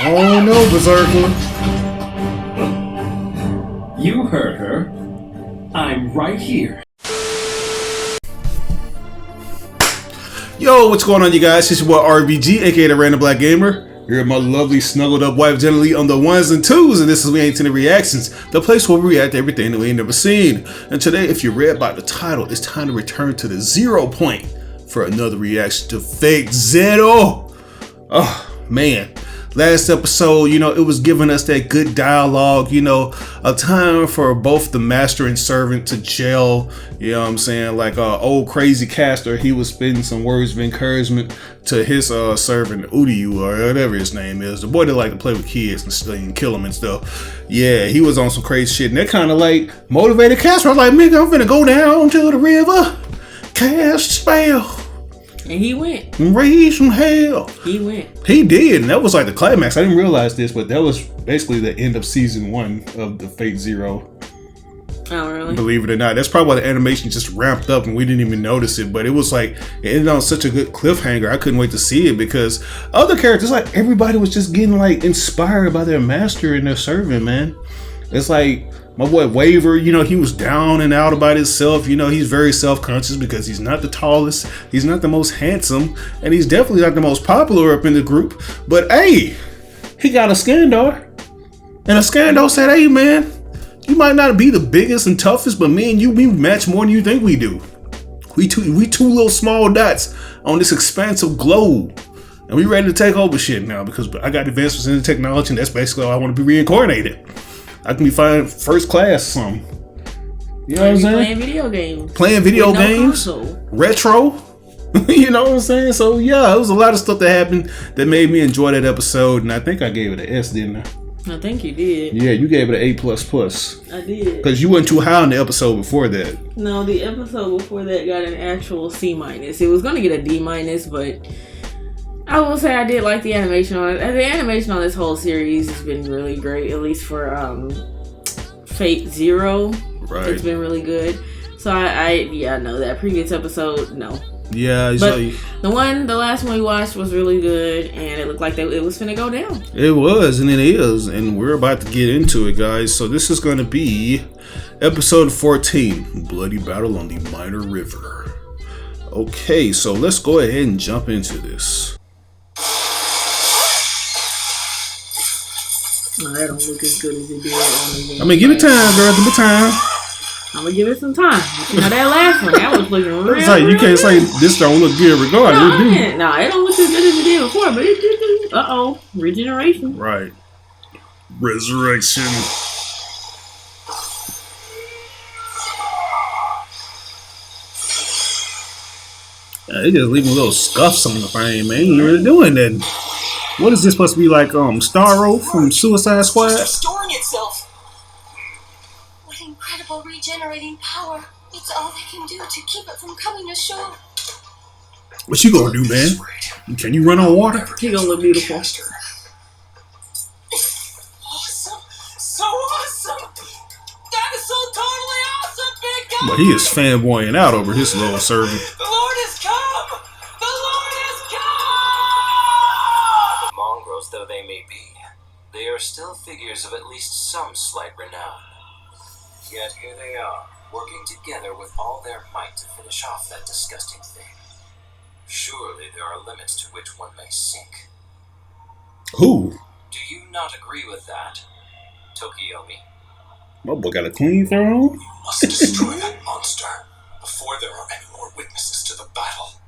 Oh no, Berserker. You heard her. I'm right here. Yo, what's going on, you guys? It's your boy RBG, aka the Random Black Gamer. Here with my lovely snuggled up wife generally on the ones and twos, and this is We Ain't Seen Reactions, the place where we react to everything that we ain't never seen. And today, if you read by the title, it's time to return to the 0 point for another reaction to Fate Zero. Oh man, last episode, it was giving us that good dialogue, a time for both the master and servant to gel. You know what I'm saying? Like old crazy caster, he was spitting some words of encouragement to his servant Udiu, or whatever his name is, the boy that like to play with kids and kill them and stuff. Yeah, he was on some crazy shit, and that kind of like motivated Caster. I was like, nigga, I'm finna go down to the river, cast spell. And he went. And raise from hell. He went. He did, and that was like the climax. I didn't realize this, but that was basically the end of season 1 of the Fate Zero. Oh, really? Believe it or not. That's probably why the animation just ramped up and we didn't even notice it. But it was like, it ended on such a good cliffhanger. I couldn't wait to see it because other characters, like everybody was just getting like inspired by their master and their servant, man. It's like my boy Waver, he was down and out about himself. He's very self-conscious because he's not the tallest, he's not the most handsome, and he's definitely not the most popular up in the group. But hey, he got a Skandar. And a Skandar said, hey man, you might not be the biggest and toughest, but me and you, we match more than you think we do. We two little small dots on this expansive globe. And we ready to take over shit now because I got advancements in the technology, and that's basically all I want to be reincarnated. I can be fine first class or something. You know what I'm saying? Playing video games. Playing video games. Retro. You know what I'm saying? So yeah, it was a lot of stuff that happened that made me enjoy that episode, and I think I gave it an S, didn't I? I think you did. Yeah, you gave it an A++. I did. Because you weren't too high on the episode before that. No, the episode before that got an actual C-. It was going to get a D-, but I will say I did like the animation on it. The animation on this whole series has been really great, at least for Fate Zero. Right. It's been really good. So I know that previous episode, no. Yeah, but the last one we watched was really good, and it looked like it was finna go down. It was, and it is, and we're about to get into it, guys. So this is going to be episode 14, Bloody Battle on the Minor River. Okay, so let's go ahead and jump into this. No, that don't look as good as it did. I mean, give it time, girl. Give it time. I'm gonna give it some time. But that last one, that was looking real. It's like you can't say this don't look good regardless. No, it don't look as good as it did before, but it did. Regeneration. Right. Resurrection. They just leaving little scuffs on the frame, man. You really doing that? What is this supposed to be like? Starro from Suicide Squad? It's restoring itself. What incredible regenerating power! It's all they can do to keep it from coming ashore. What you gonna do, man? Can you run on water? He gonna look beautiful. Awesome! So awesome! That is so totally awesome, big guy! But he is fanboying out over his little servant. The Lord has come! The Lord has come! Mongrels though they may be, they are still figures of at least some slight renown. Yet here they are, working together with all their might to finish off that disgusting thing. Surely there are limits to which one may sink. Who? Do you not agree with that, Tokiomi? My boy got a clean throne. You must destroy that monster before there are any more witnesses to the battle.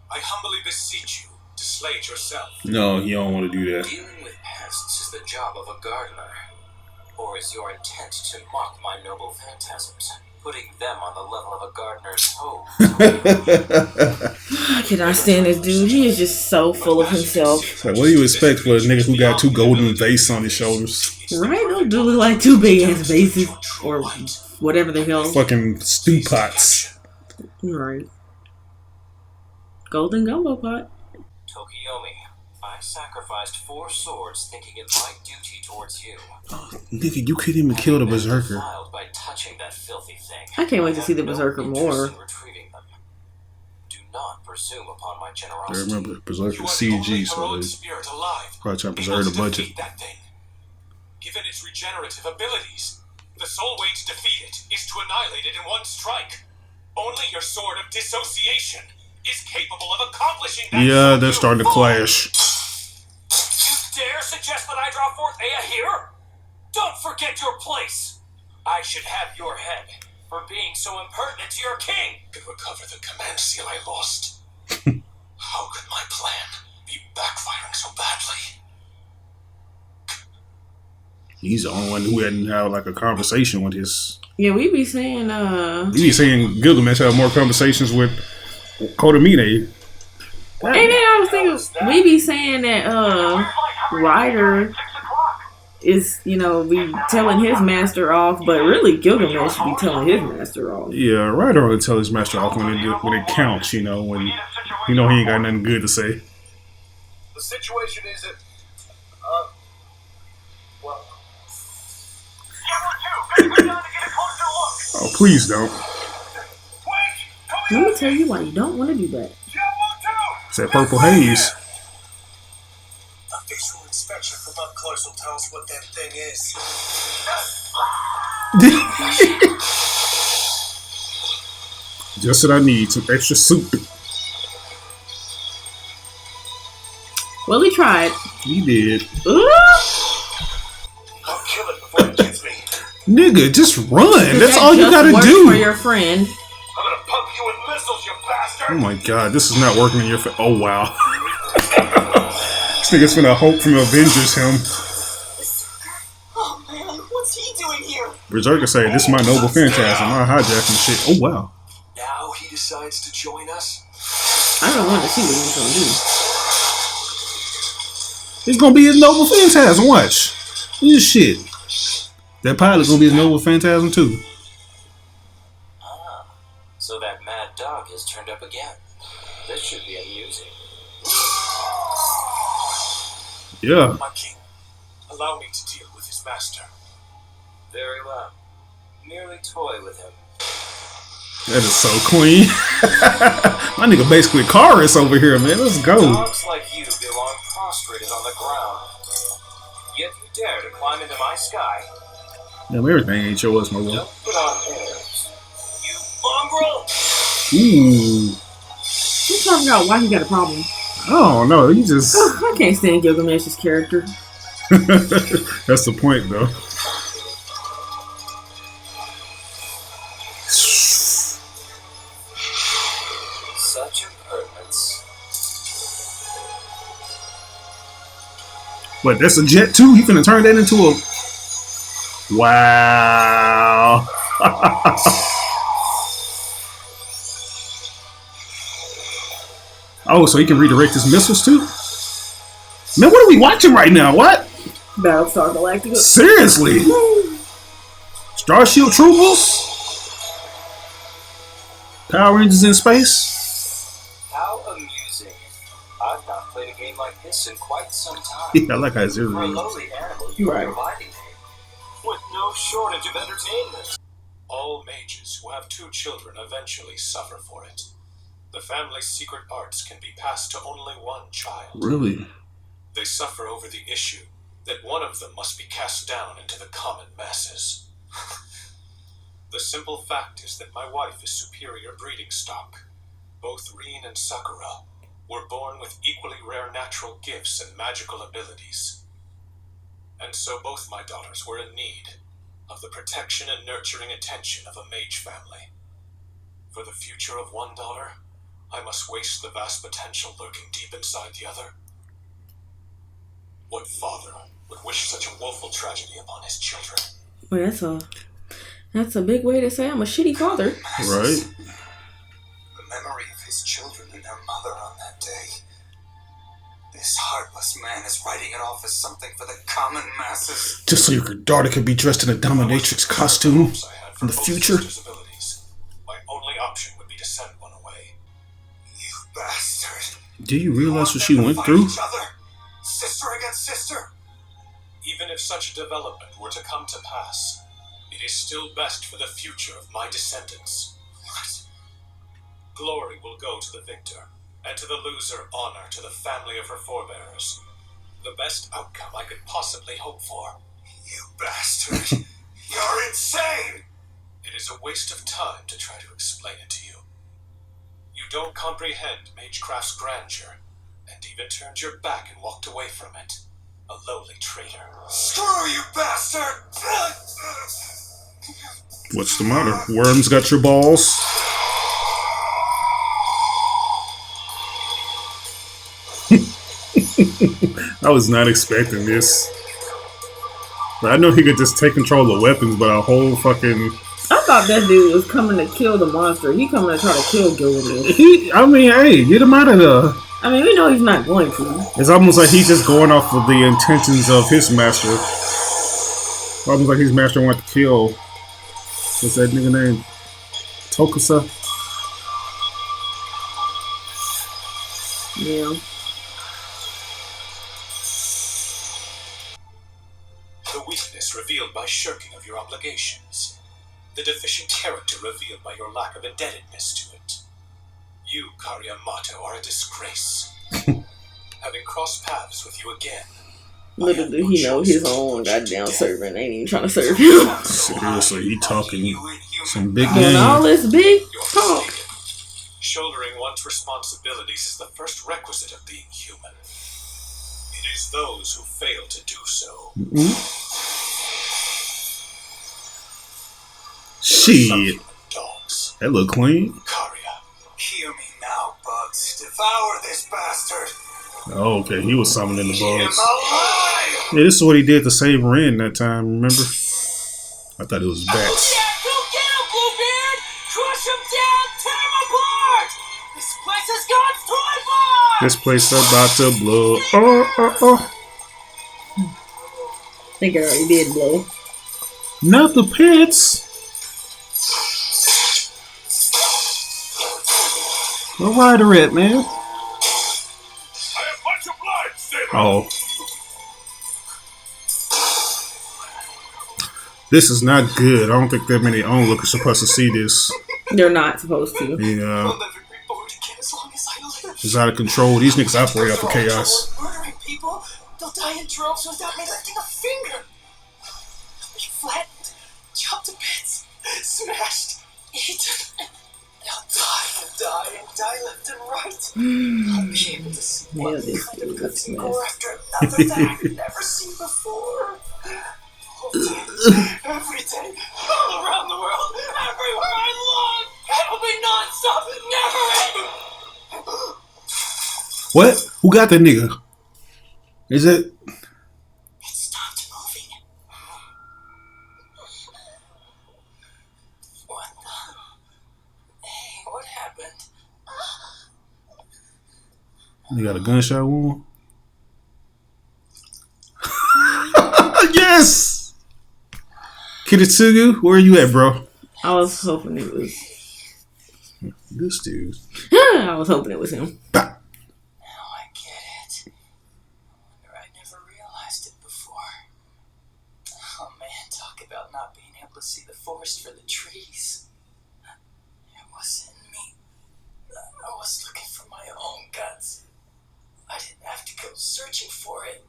I humbly beseech you to slay it yourself. No, you don't want to do that. Dealing with pests is the job of a gardener. Or is your intent to mock my noble phantasms, putting them on the level of a gardener's hoe? I cannot stand this dude. He is just so full of himself. Like, what do you expect for a nigga who got 2 golden vases on his shoulders? Right? Those do look like 2 big ass vases. Or whatever the hell. Fucking stew pots. Right. Golden gumbo pot. Tokiomi, I sacrificed 4 swords thinking it my duty towards you. Oh, nigga, you couldn't even kill the Berserker. By touching that filthy thing. I can't wait to see the Berserker more. Do not presume upon my I generosity. remember Berserker You are the only CG, so heroic they spirit alive. probably trying to able preserve the to budget. defeat that thing. Given its regenerative abilities, the sole way to defeat it is to annihilate it in one strike. Only your sword of dissociation is capable of accomplishing that. Yeah, so they're you starting to fool. clash. You dare suggest that I draw forth Ea here? Don't forget your place. I should have your head for being so impertinent to your king. To recover the command seal I lost. How could my plan be backfiring so badly? He's the only one who hadn't had like a conversation with his. Yeah, we be saying You be saying Gilgamesh have more conversations with Kodomine. and then I was thinking we be saying that Ryder is, you know, be telling his master off, but really Gilgamesh should be telling his master off. Yeah, Ryder only tell his master off when it counts. You know, when he ain't got nothing good to say. The situation is that, well... Oh, please don't. Let me tell you why you don't want to do that. It's that purple haze. A visual inspection from up close will tell us what that thing is. Just what I need, some extra soup. Well, he tried. He did. Ooh! I'll kill it before it gets me. Nigga, just run. That's That all you just gotta worked do. for your friend. I'm gonna pump you with missiles, you bastard! Oh my god, this is not working in your face. Oh wow. This nigga's finna hope from Avengers him. Oh man, what's he doing here? Berserker say, this is my noble phantasm. I'm hijacking shit. Oh wow. Now he decides to join us? I don't want to see what he's gonna do. It's gonna be his noble phantasm. Watch. This shit. That pilot's gonna be his noble phantasm too. Ah, so that mad dog has turned up again. This should be amusing. Yeah. My king, allow me to deal with his master. Very well. Merely toy with him. That is so clean. My nigga basically Chorus over here, man. Let's go. Dogs like you belong prostrated on the ground. Yet you dare to climb into my sky. Damn, everything ain't yours, my boy. Don't put on airs. You mongrel! Ooh. He's talking about why he got a problem. I don't know. He just. I can't stand Gilgamesh's character. That's the point, though. Such impertinence. What, that's a jet too? He finna turn that into a... Wow. Oh, so he can redirect his missiles too? Man, what are we watching right now? What? Battlestar Galactica. Seriously? Starship Troopers? Power Rangers in space? How amusing. I've not played a game like this in quite some time. Yeah, I like how Zero For a is. lowly animal, you Right. are providing me with no shortage of entertainment. All mages who have 2 children eventually suffer for it. The family's secret arts can be passed to only one child. Really? They suffer over the issue that one of them must be cast down into the common masses. The simple fact is that my wife is superior breeding stock. Both Rin and Sakura were born with equally rare natural gifts and magical abilities. And so both my daughters were in need of the protection and nurturing attention of a mage family. For the future of one daughter, I must waste the vast potential lurking deep inside the other. What father would wish such a woeful tragedy upon his children? Well, that's a big way to say I'm a shitty father. Right? The memory of his children and their mother on that day. This heartless man is writing it off as something for the common masses. Just so your daughter could be dressed in a dominatrix costume in the future? My only option would be to send one away. You bastard. Do you realize what she went through? Each other, sister against sister. Even if such a development were to come to pass, it is still best for the future of my descendants. What? Glory will go to the victor, and to the loser, honor to the family of her forebears. The best outcome I could possibly hope for. You bastard! You're insane! It is a waste of time to try to explain it to you. You don't comprehend Magecraft's grandeur, and even turned your back and walked away from it. A lowly traitor. Screw you, bastard! What's the matter? Worms got your balls? I was not expecting this. But I know he could just take control of weapons, but a whole fucking... I thought that dude was coming to kill the monster. He coming to try to kill Gilgamesh. I mean, hey, get him out of there. I mean, we know he's not going to. It's almost like he's just going off of the intentions of his master. Almost like his master wanted to kill... What's that nigga name? Tokusa? Yeah. The weakness revealed by shirking of your obligations. The deficient character revealed by your lack of indebtedness to it. You, Karyamato, are a disgrace. Having crossed paths with you again. Little did he know his own goddamn servant ain't even trying to serve him. Seriously, he talking some big Doing all game. this big You're talk. mistaken. Shouldering one's responsibilities is the first requisite of being human. It is those who fail to do so. Shit, Some dogs. that look clean. Karya. Hear me now, bugs. Devour this bastard! Oh, okay, he was summoning the Eat him bugs. alive! Yeah, this is what he did to save Ren that time, remember? I thought it was bats. Yeah, go get him, Bluebeard! Crush him down, tear him apart! This place is God's toy box! This place about to blow. Oh. I think I already did blow. Not the pits. Where Ryder at, man? I have much obliged, sailor! Oh. This is not good. I don't think that many onlookers are supposed to see this. They're not supposed to. Yeah. We'll never be bored again as long as I live. It's out of control. These niggas operate off of chaos. Murdering people, they'll die in droves without me lifting a finger. They'll be flattened, chopped to bits, smashed, eaten. They'll die and die and die left and right. I'll be able to see one Yeah, this kind of dude good looks thing nice. go after another that I've never seen before. Every day, all around the world, everywhere I look, it'll be non-stop, never ending. What? Who got that nigga? Is it? It stopped moving. What the? Hey, what happened? You got a gunshot wound? Yes! Kiritsugu, where are you at, bro? I was hoping it was. This dude. I was hoping it was him. Bah. Now I get it. Wonder I never realized it before. Oh man, talk about not being able to see the forest for the trees. It wasn't me. I was looking for my own guts. I didn't have to go searching for it.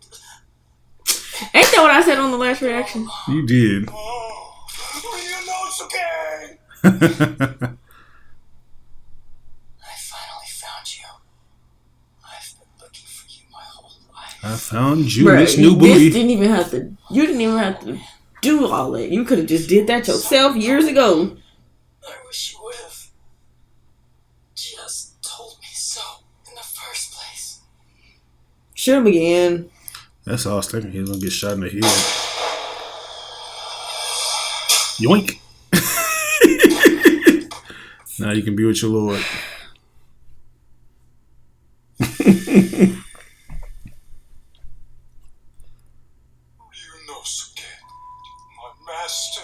Ain't that what I said on the last reaction? You did. Oh, Ryunosuke! I finally found you. I've been looking for you my whole life. I found you Bruh, this new you booty. didn't even have to. You didn't even have to do all that. You could have just did that yourself years ago. I wish you would have just told me so in the first place. Should have began. That's all I was thinking. He was gonna get shot in the head. Yoink. Now you can be with your lord. Ryunosuke, my master.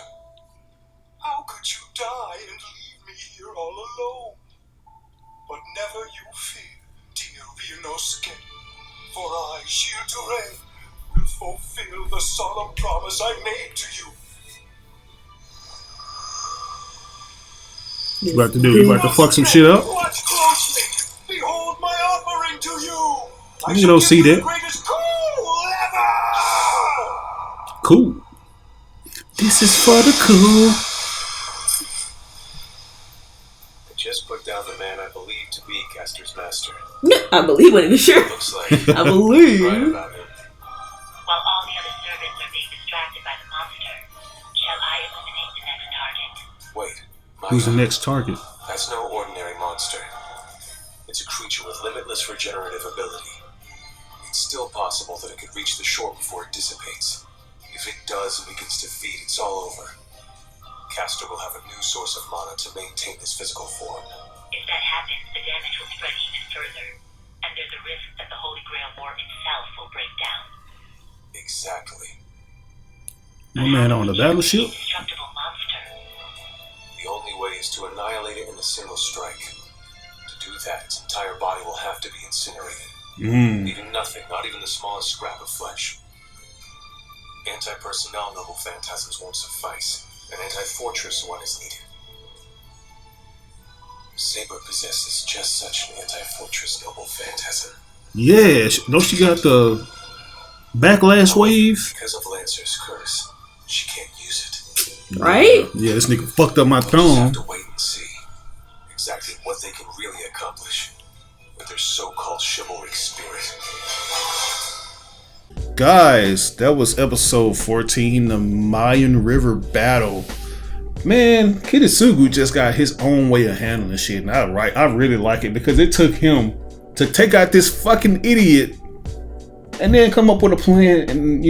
How could you die and leave me here all alone? But never you fear, dear Ryunosuke, for I, Shirture, will fulfill the solemn promise I made to you. You about to do? You about to fuck some shit up? Watch closely. Behold my offering to you. You don't see that. The greatest cool ever. Cool. This is for the cool. I just put down the man I believe to be Castor's master. I believe it, sure. Looks like I believe. right about him. While all the other servants are being distracted by the monster, shall I eliminate the next target? Wait, Who's the God. next target? That's no ordinary monster. It's a creature with limitless regenerative ability. It's still possible that it could reach the shore before it dissipates. If it does and begins to feed, it's all over. Castor will have a new source of mana to maintain his physical form. If that happens, the damage will spread even further, and there's a risk that the Holy Grail War itself will break down. Exactly. My man on the battleship? Indestructible monster. The only way is to annihilate it in a single strike. To do that, its entire body will have to be incinerated. Leaving nothing, not even the smallest scrap of flesh. Anti-personnel noble phantasms won't suffice. An anti-fortress one is needed. Saber possesses just such an anti-fortress noble phantasm. Yeah, don't she got the backlash wave? Because of Lancer's curse, she can't use it. Right? Yeah, this nigga fucked up my We'll just have thumb. to wait and see exactly what they can really accomplish with their so-called chivalric spirit. Guys, that was episode 14, the Mayan River Battle. Man, Kitasugu just got his own way of handling shit, and I really like it because it took him to take out this fucking idiot and then come up with a plan, and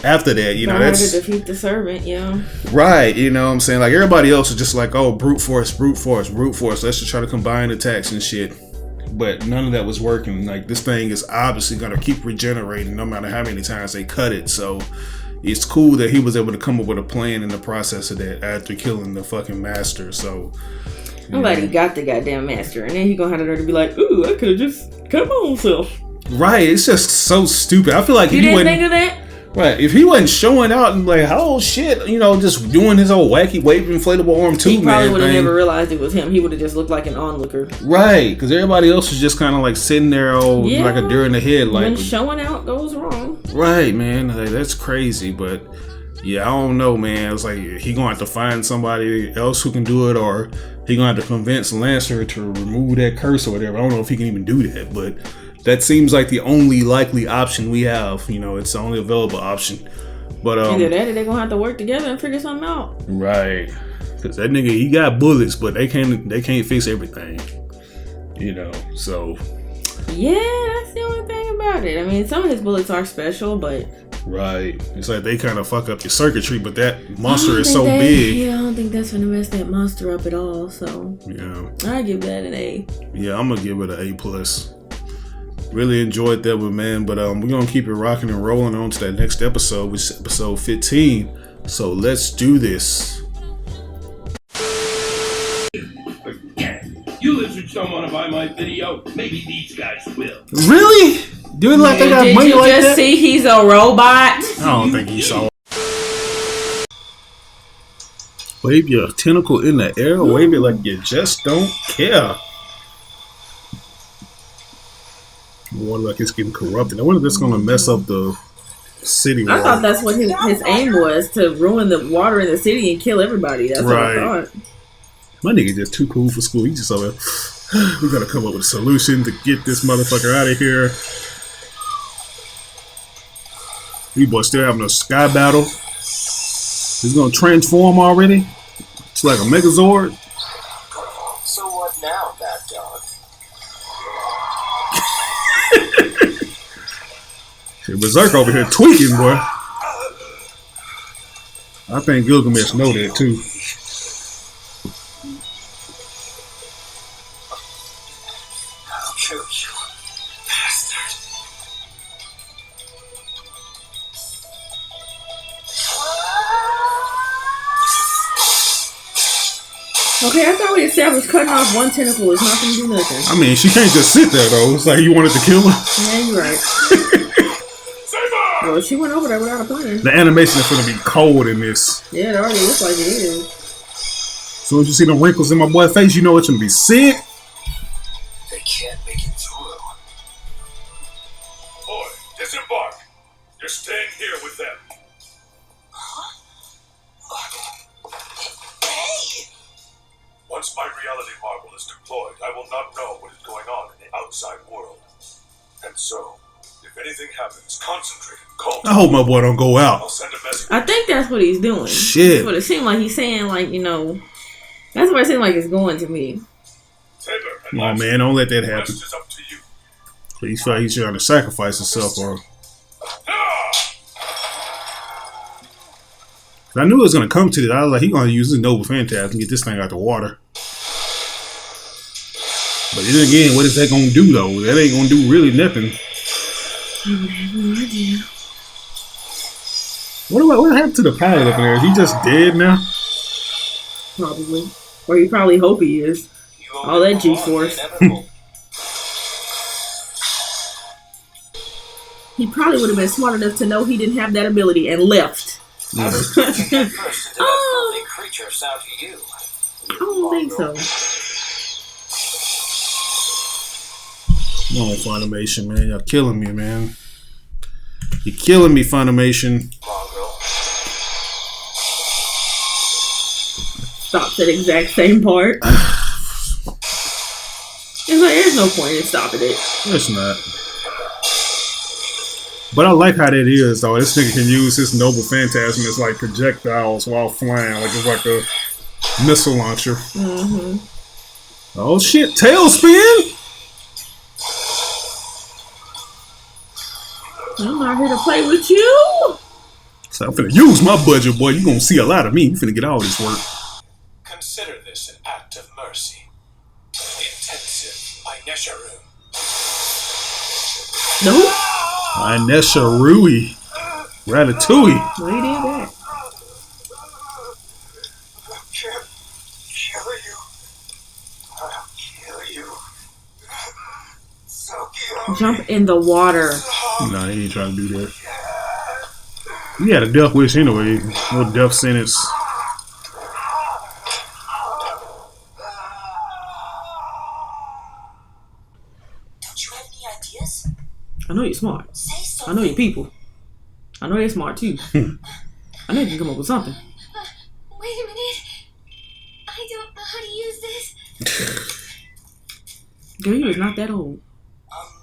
after that, Know how to that's defeat the servant, yeah. right. You know what I'm saying? Like, everybody else is just like, oh, brute force, brute force, brute force. Let's just try to combine attacks and shit. But none of that was working. Like, this thing is obviously gonna keep regenerating no matter how many times they cut it. So it's cool that he was able to come up with a plan in the process of that after killing the fucking master. So Nobody got the goddamn master, and then he gonna have the nerve to be like, ooh, I could've just cut my own self. right, it's just so stupid. I feel like You if he didn't wasn't think of that? right, if he wasn't showing out and like, oh shit, just doing his old wacky wave inflatable arm too, He probably man would have thing. never realized it was him. He would have just looked like an onlooker. Right, because everybody else was just kind of like sitting there, like a deer in the head, like when showing out goes wrong. right, man. Like, that's crazy, but yeah, I don't know, man. It's like he gonna have to find somebody else who can do it, or he gonna have to convince Lancer to remove that curse or whatever. I don't know if he can even do that, but that seems like the only likely option we have. It's the only available option. But Either that or they're gonna have to work together and figure something out. right, because that nigga, he got bullets, but they can't fix everything. So Yeah, that's the only thing about it. I mean, some of his bullets are special, but right, it's like they kind of fuck up your circuitry, but that monster I don't is think so big. Yeah, I don't think that's gonna mess that monster up at all. So Yeah. I give that an A. Yeah, I'm gonna give it an A+. Really enjoyed that one, man. But we're gonna keep it rocking and rolling on to that next episode, which is episode 15. So let's do this. You lizards don't want to buy my video. Maybe these guys will. Really? Do it like they got Did money you like just that? see he's a robot? I don't think he saw. Wave your tentacle in the air, wave it like you just don't care. I wonder like it's getting corrupted. I wonder if it's gonna mess up the city. I thought water. that's what his aim was, to ruin the water in the city and kill everybody. That's what I Right. thought. My nigga just too cool for school. He just over there. We gotta come up with a solution to get this motherfucker out of here. We boys still having a sky battle. He's gonna transform already. It's like a Megazord. So what now, bad dog? Shit, Berserk over here tweaking, boy. I think Gilgamesh know that too. I'll kill you, bastard. Okay, I thought we established cutting off one tentacle is not going to do nothing. I mean, she can't just sit there though. It's like you wanted to kill her. Yeah, you're right. Well, she went over there without a plan. The animation is gonna be cold in this. Yeah, it already looks like it is. soon as you see the wrinkles in my boy's face, you know it's gonna be sick. They can't make it through. Boy, disembark. You're staying here with them. Hey! Once my reality marble is deployed, I will not know what is going on in the outside world. And so, if anything happens, concentrate and call. I hope my boy don't go I'll out. send a message. I think that's what he's doing. Shit. That's what it seemed like he's saying. Like, you know, that's what it seemed like it's going to me. Saber and Oh Lancer, man, don't let that the happen. rest is up to you. He's trying to sacrifice himself, or I knew it was gonna come to this. I was like, he gonna use his noble phantasm and get this thing out the water. But then again, what is that gonna do though? That ain't gonna do really nothing. I have no idea. What happened to the pilot up in there? Is he just dead now? Probably. Or you probably hope he is. All that G-force. He probably would have been smart enough to know he didn't have that ability and left. How does first into that filthy creature sound to you? I don't think so. No, Funimation, man. Y'all killing me, man. You're killing me, Funimation. Mongrel. Stopped at the exact same part. It's like, there's no point in stopping it. It's not. But I like how that is, though. This nigga can use his noble phantasm as like projectiles while flying. Like it's like a missile launcher. Mm-hmm. Oh shit, tailspin! I'm not here to play with you. So I'm finna use my budget, boy. You gonna see a lot of me. You finna get all this work. Consider this an act of mercy. Intensive by Nesharu. No? Inesha Rui. Ratatouille. Why you did that? I can't kill you. I'll kill you. Tokyo. Jump in the water. Nah, he ain't trying to do that. He had a death wish anyway. No death sentence. Don't you have any ideas? I know you're smart. Say I something. know you're people. I know they're smart too. I know you can come up with something. Wait a minute. I don't know how to use this. Girl, you is not that old.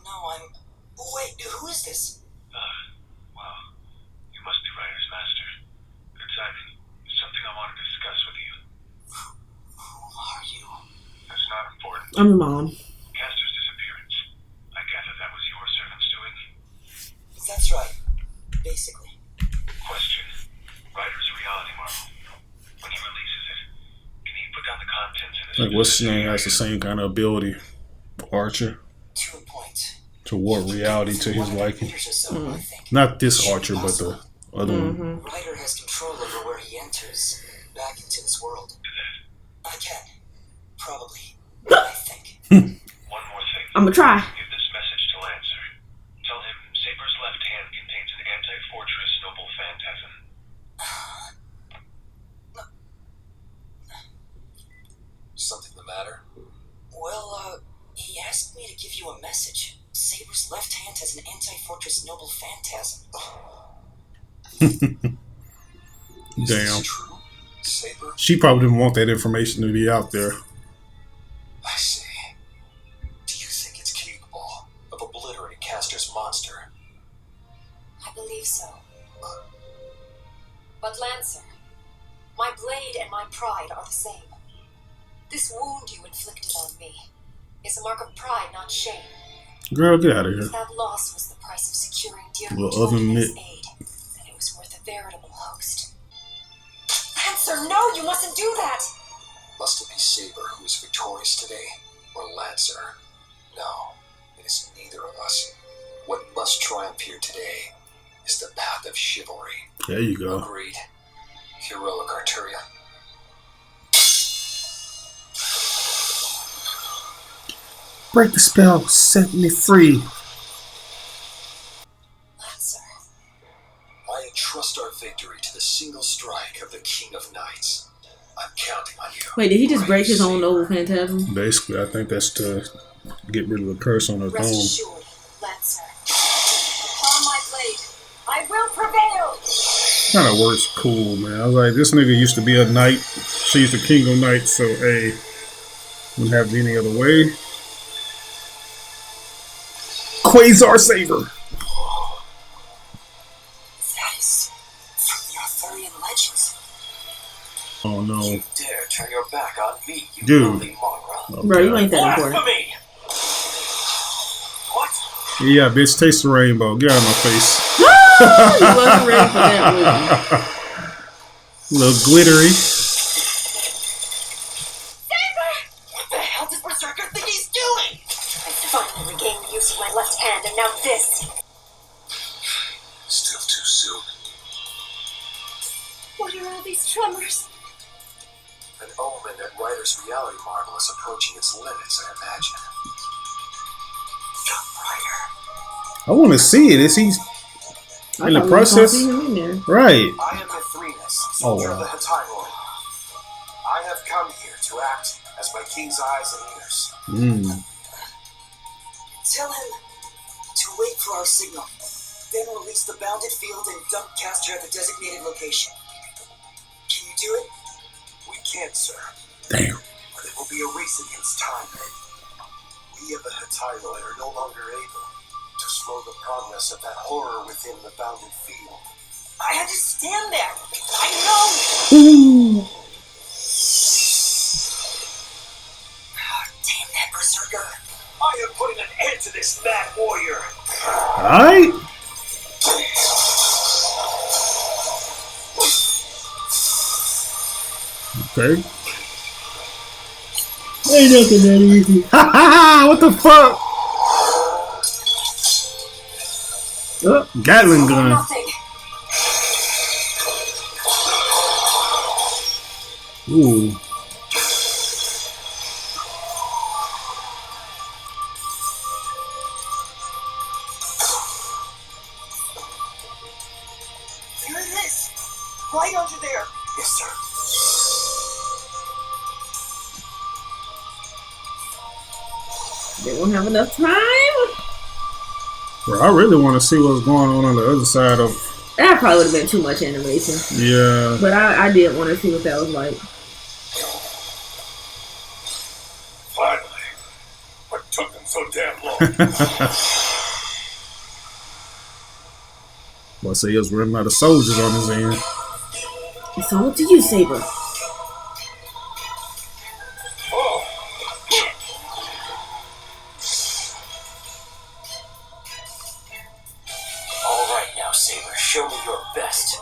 No, I'm... Wait, who is this? Well, you must be Ryder's master. Good timing. There's something I want to discuss with you. Who are you? That's not important. I'm your mom. Castor's disappearance. I gather that was your servant's doing? That's right. Basically. Question. Ryder's reality marble. When he releases it, can he put down the contents in his... Like, what's his name has the same kind of ability. Archer. To a point. To warp reality to his liking. Meters or so, I think. Not this Archer, but the other one. Ryder has control over where he enters back into this world. I can. Probably. I think. One more thing. I'm gonna try. Give this message to Lancer. Tell him Saber's left hand contains an anti-fortress noble phantasm. Something the matter? Well, he asked me to give you a message. Saber's left hand has an anti-fortress noble phantasm. Is Damn. this true? Saber? She probably didn't want that information to be out there. I see. Do you think it's capable of obliterating Castor's monster? I believe so. But Lancer, my blade and my pride are the same. This wound you inflicted on me is a mark of pride, not shame. Girl, get out of here. That loss was the price of securing dear Little oven mitt. aid, and it was worth a veritable host. Lancer, no, you mustn't do that! Must it be Saber who is victorious today, or Lancer? No, it is neither of us. What must triumph here today is the path of chivalry. There you go. Agreed. Heroic Arturia. Break the spell. Set me free. Lancer, I entrust our victory to the single strike of the King of Knights. I'm counting on you. Wait, did he just break his own noble phantasm? Basically, I think that's to get rid of the curse on her Rest throne. assured, Lancer. Upon my blade, I will prevail. Kind of works cool, man. I was like, this nigga used to be a knight. She's the king of knights, so hey, wouldn't have it any other way. Quasar Saber. That is from the Arthurian legends. Oh no, You dare turn your back on me, you dude. lowly mongrel. Bro, you ain't that important. Blasphemy! What? Yeah, bitch, taste the rainbow. Get out of my face. You wasn't ready for that, was you? A little glittery. What the hell does Berserker think he's doing? I finally regained the use of my left hand, and now this. Still too soon. What are all these tremors? An omen that Ryder's reality marble is approaching its limits, I imagine. Young Ryder. I want to see it. Is he in the process? Right. I am Mithrinus, Oh, soldier wow. of the Hatayor. I have come here to act as my king's eyes and ears. Tell him to wait for our signal. Then release the bounded field and dump Castor at the designated location. Can you do it? We can't, sir. Damn. But it will be a race against time. We of the Hatayor are no longer able to slow the progress of that horror within the bounded field. I understand that. I know. Damn that Berserker. I am putting an end to this mad warrior. Alright. Okay. Ain't nothing that easy. Ha ha ha! What the fuck? Gatling gun. Nothing. Ooh. There it is. Right under there. Yes, sir. They won't have enough time. Bro, I really want to see what's going on the other side of. That probably would have been too much animation. Yeah. But I did want to see what that was like. Finally. What took them so damn long? Well, I say he was running out of soldiers on his end. It's all up to you, Saber. All right now, Saber, show me your best.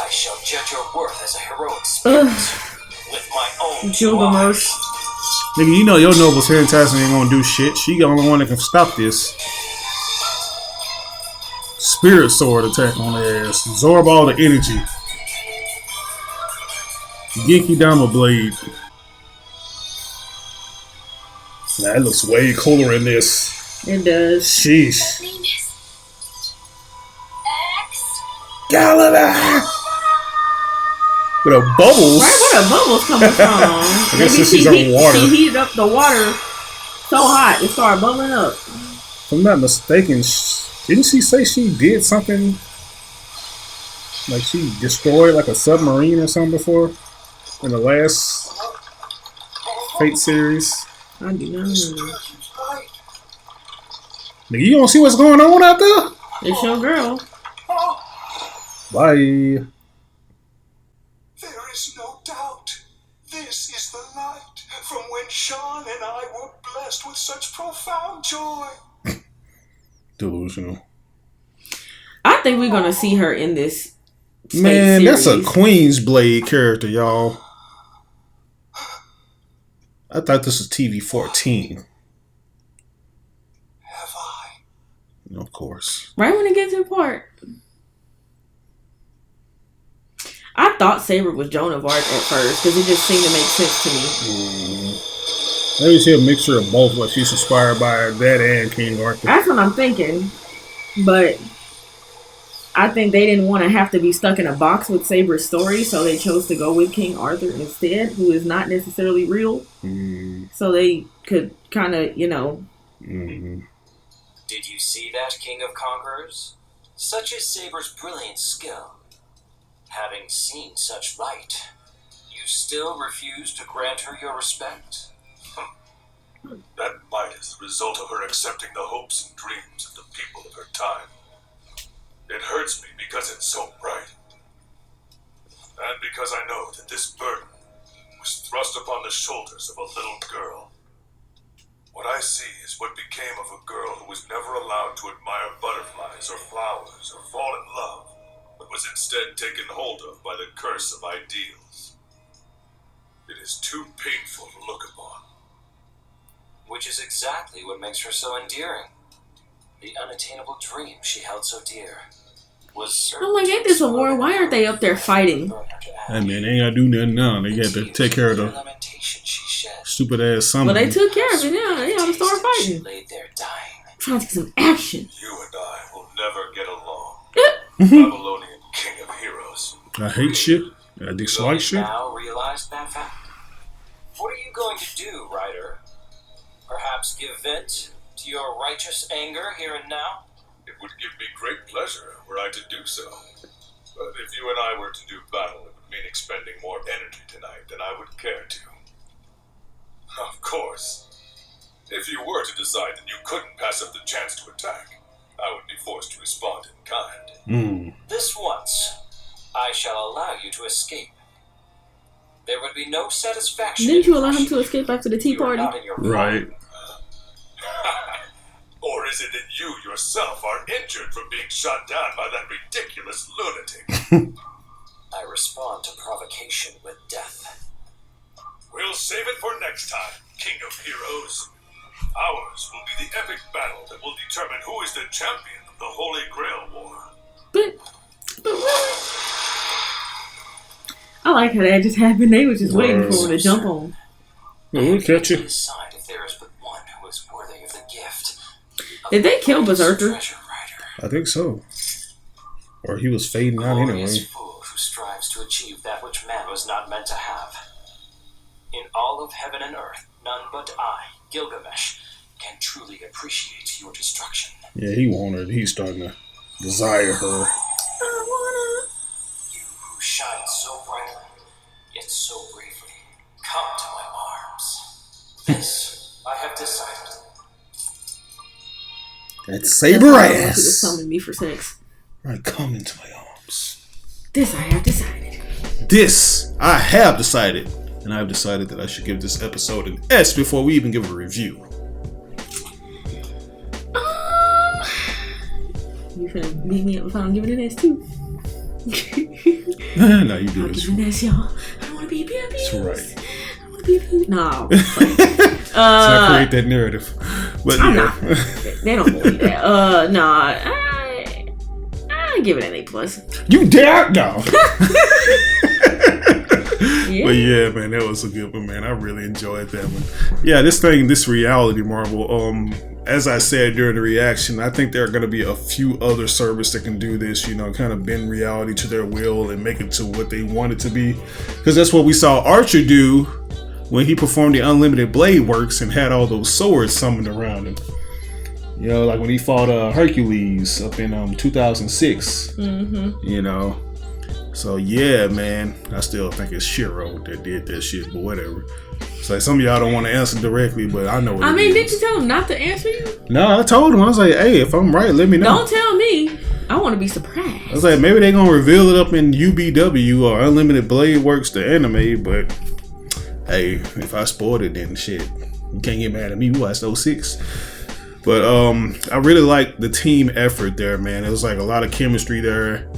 I shall judge your worth as a heroic spirit with my own Gilgamesh. Nigga, you know your Noble's Fantastic ain't gonna do shit. She the only one that can stop this. Spirit Sword attack on their ass. Absorb all the energy. Genki Dama Blade. Nah, it looks way cooler in this. It does. Sheesh. Name is Excalibur! With the bubbles. Right, where the bubbles coming from? I guess since she's on water. She heated up the water so hot it started bubbling up. If I'm not mistaken, didn't she say she did something? Like she destroyed like a submarine or something before? In the last Fate series? I do not know. Nigga, you don't see what's going on out there? It's your girl. Bye. There is no doubt. This is the night from when Sean and I were blessed with such profound joy. Delusional. I think we're gonna see her in this. Man, Fate that's a series. Queen's Blade character, y'all. I thought this was TV 14. Have I? Of course. Right when it gets to the part. I thought Saber was Joan of Arc at first because it just seemed to make sense to me. Maybe she a mixture of both, but she's inspired by that and King Arthur. That's what I'm thinking. But I think they didn't want to have to be stuck in a box with Saber's story, so they chose to go with King Arthur instead, who is not necessarily real. So they could kind of, you know. Did you see that, King of Conquerors? Such is Saber's brilliant skill. Having seen such light, you still refuse to grant her your respect? That might is the result of her accepting the hopes and dreams of the people of her time. It hurts me because it's so bright. And because I know that this burden was thrust upon the shoulders of a little girl. What I see is what became of a girl who was never allowed to admire butterflies or flowers or fall in love, but was instead taken hold of by the curse of ideals. It is too painful to look upon. Which is exactly what makes her so endearing. The unattainable dream she held so dear was I'm like, ain't this a war? Why aren't they up there fighting? Hey man, they ain't gotta do nothing now. They got to take care of the stupid ass summer. Well, they took care of it now. They ought to start fighting. Laid there dying. Trying to get some action. You and I will never get along. Babylonian king of heroes. I hate shit. I dislike shit. Now realized that fact. What are you going to do, Ryder? Perhaps give vent to your righteous anger here and now? It would give me great pleasure were I to do so. But if you and I were to do battle, it would mean expending more energy tonight than I would care to. Of course, if you were to decide that you couldn't pass up the chance to attack, I would be forced to respond in kind. This once, I shall allow you to escape. There would be no satisfaction. Didn't you allow him to escape after the tea party? Right. Or is it that you yourself are injured from being shot down by that ridiculous lunatic? I respond to provocation with death. We'll save it for next time, King of Heroes. Ours will be the epic battle that will determine who is the champion of the Holy Grail War. But really? I like how that just happened. They were just waiting for him to jump on. Well, we'll catch you. Decide if there is but one who is worthy of the gift. Did they kill Berserker? I think so. Or he was fading out anyway. Glorious fool who strives to achieve that which man was not meant to have. In all of heaven and earth, none but I, Gilgamesh, can truly appreciate your destruction. Yeah, he wanted. He's starting to desire her. I wanna. You who shine so brightly, yet so bravely, come to my arms. This I have decided. That saber ass. He was summoning me for sex. Right, come into my arms. This I have decided. This I have decided. And I've decided that I should give this episode an S before we even give it a review. You finna beat me up if I don't give it an S too. No, you do I'll this. give it an S, y'all. I don't wanna be abused. That's right. I wanna be abused. No. Let's not create that narrative. But I'm yeah. not. They don't believe that. Nah. I give it an A+. You dare? No. Yeah. But yeah, man, that was a good one, man. I really enjoyed that one. Yeah, this reality Marvel, as I said during the reaction, I think there are going to be a few other servers that can do this, kind of bend reality to their will and make it to what they want it to be. Because that's what we saw Archer do when he performed the Unlimited Blade Works and had all those swords summoned around him. Like when he fought Hercules up in 2006. Mm-hmm. So yeah, man, I still think it's Shiro that did that shit, but whatever. It's like some of y'all don't want to answer directly, but I know what it is. didn't you tell him not to answer you? No, I told him. I was like, hey, if I'm right, let me know. Don't tell me. I want to be surprised. I was like, maybe they're going to reveal it up in UBW or Unlimited Blade Works, the anime, but hey, if I spoiled it, then shit, you can't get mad at me. We watched 06. But I really like the team effort there, man. It was like a lot of chemistry there.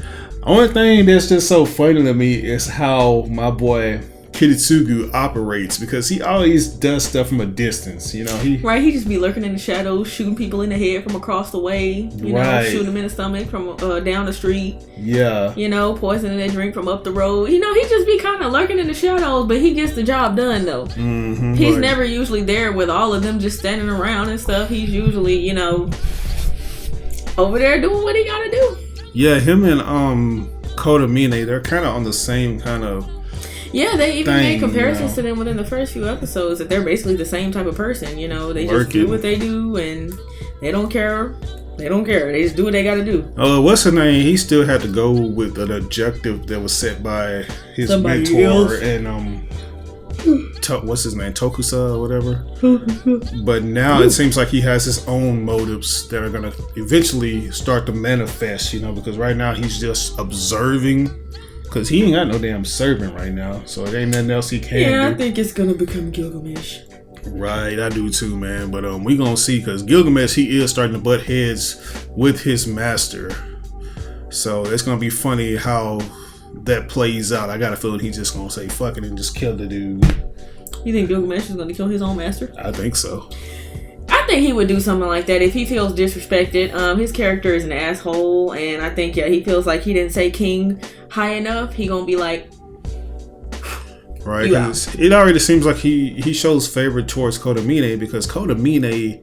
Only thing that's just so funny to me is how my boy Kiritsugu operates, because he always does stuff from a distance, he just be lurking in the shadows, shooting people in the head from across the way, shooting them in the stomach from down the street, poisoning their drink from up the road. He just be kind of lurking in the shadows, but he gets the job done though. Mm-hmm, he's never usually there with all of them just standing around and stuff. He's usually over there doing what he gotta do. Yeah, him and Kota Mine, they're kind of on the same kind of. Yeah, they even thing, made comparisons you know. to them within the first few episodes that they're basically the same type of person. You know, they just Working. do what they do and they don't care. They don't care. They just do what they got to do. What's her name? He still had to go with an objective that was set by his Somebody mentor else. and what's his name? Tokusa or whatever. But now it seems like he has his own motives that are gonna eventually start to manifest. You know, because right now he's just observing. Because he ain't got no damn servant right now, so it ain't nothing else he can do. Yeah, I think it's gonna become Gilgamesh. Right, I do too, man. But we gonna see, because Gilgamesh, he is starting to butt heads with his master. So it's gonna be funny how that plays out. I got a feeling he's just gonna say fuck it and just kill the dude. You think Gilgamesh is gonna kill his own master? I think so. I think he would do something like that if he feels disrespected. His character is an asshole, and I think he feels like he didn't say king high enough. He gonna be like, right? Because it already seems like he shows favor towards Kota Mine, because Kota Mine,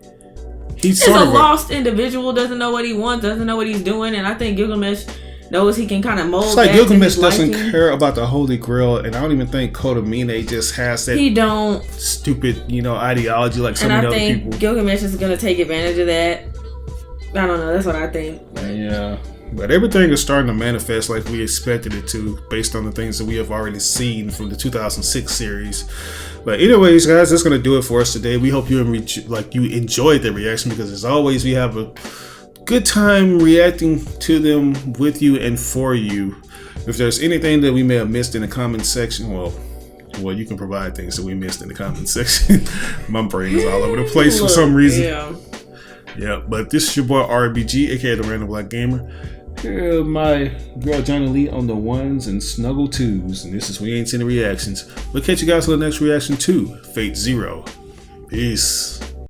he's sort of a lost individual, doesn't know what he wants, doesn't know what he's doing, and I think Gilgamesh knows he can kind of mold. It's like that to Gilgamesh his doesn't liking. care about the Holy Grail, and I don't even think Kota Mine just has that. He don't. Stupid, ideology like some And of the I other think people. Gilgamesh is gonna take advantage of that. I don't know. That's what I think. Yeah, but everything is starting to manifest like we expected it to, based on the things that we have already seen from the 2006 series. But anyways, guys, that's gonna do it for us today. We hope you enjoyed the reaction, because as always, we have a good time reacting to them with you and for you. If there's anything that we may have missed in the comment section, well, you can provide things that we missed in the comment section. My brain is all over the place for some reason. Yeah, but this is your boy RBG, aka the Random Black Gamer. Here, my girl Johnny Lee on the ones and Snuggle twos, and this is We Ain't Seen the Reactions. We'll catch you guys on the next reaction to Fate Zero. Peace.